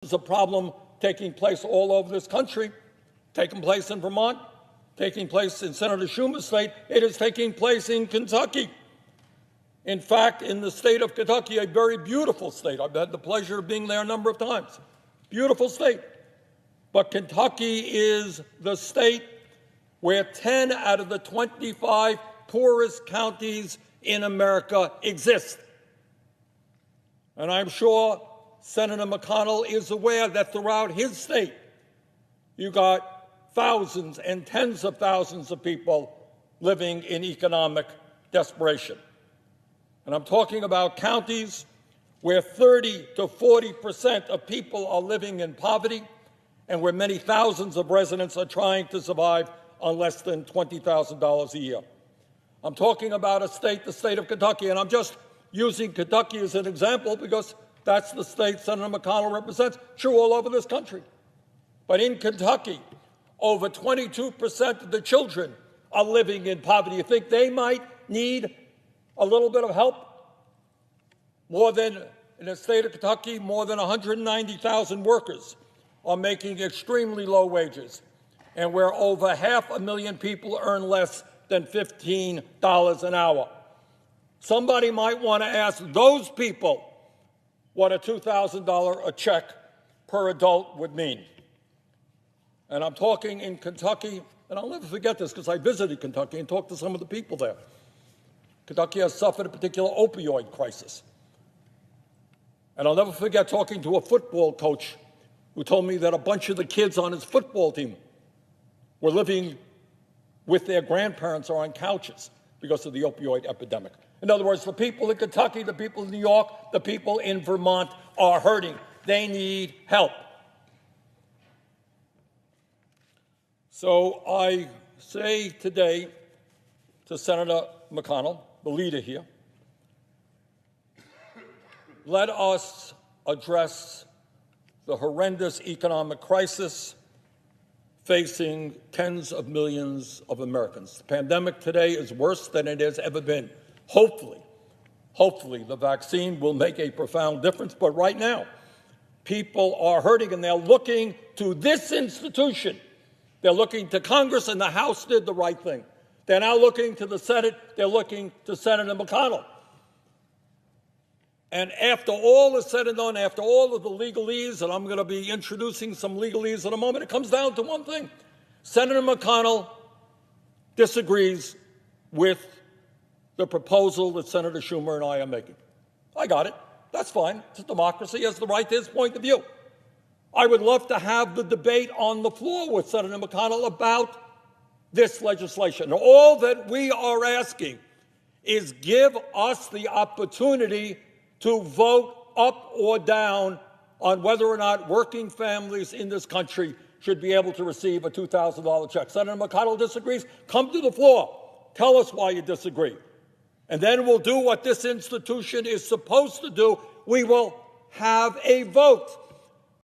There's a problem taking place all over this country, taking place in Vermont, taking place in Senator Schumer's state. It is taking place in Kentucky. In fact, in the state of Kentucky, a very beautiful state. I've had the pleasure of being there a number of times. Beautiful state. But Kentucky is the state where 10 out of the 25 poorest counties in America exist. And I'm sure Senator McConnell is aware that throughout his state, you got thousands and tens of thousands of people living in economic desperation. And I'm talking about counties where 30 to 40% of people are living in poverty and where many thousands of residents are trying to survive on less than $20,000 a year. I'm talking about a state, the state of Kentucky, and I'm just using Kentucky as an example because that's the state Senator McConnell represents. True all over this country. But in Kentucky, over 22% of the children are living in poverty. You think they might need a little bit of help? More than, in the state of Kentucky, more than 190,000 workers are making extremely low wages, and where over 500,000 people earn less than $15 an hour. Somebody might want to ask those people what a $2,000 a check per adult would mean. And I'm talking in Kentucky, and I'll never forget this because I visited Kentucky and talked to some of the people there. Kentucky has suffered a particular opioid crisis. And I'll never forget talking to a football coach who told me that a bunch of the kids on his football team were living with their grandparents or on couches because of the opioid epidemic. In other words, the people in Kentucky, the people in New York, the people in Vermont are hurting. They need help. So I say today to Senator McConnell, the leader here, let us address the horrendous economic crisis facing tens of millions of Americans. The pandemic today is worse than it has ever been. Hopefully the vaccine will make a profound difference, but right now, people are hurting and they're looking to this institution. They're looking to Congress, and the House did the right thing. They're now looking to the Senate. They're looking to Senator McConnell. And after all is said and done, after all of the legalese, and I'm going to be introducing some legalese in a moment, it comes down to one thing. Senator McConnell disagrees with the proposal that Senator Schumer and I are making. I got it. That's fine. It's a democracy. He has the right to his point of view. I would love to have the debate on the floor with Senator McConnell about this legislation. All that we are asking is give us the opportunity to vote up or down on whether or not working families in this country should be able to receive a $2,000 check. Senator McConnell disagrees. Come to the floor. Tell us why you disagree. And then we'll do what this institution is supposed to do. We will have a vote.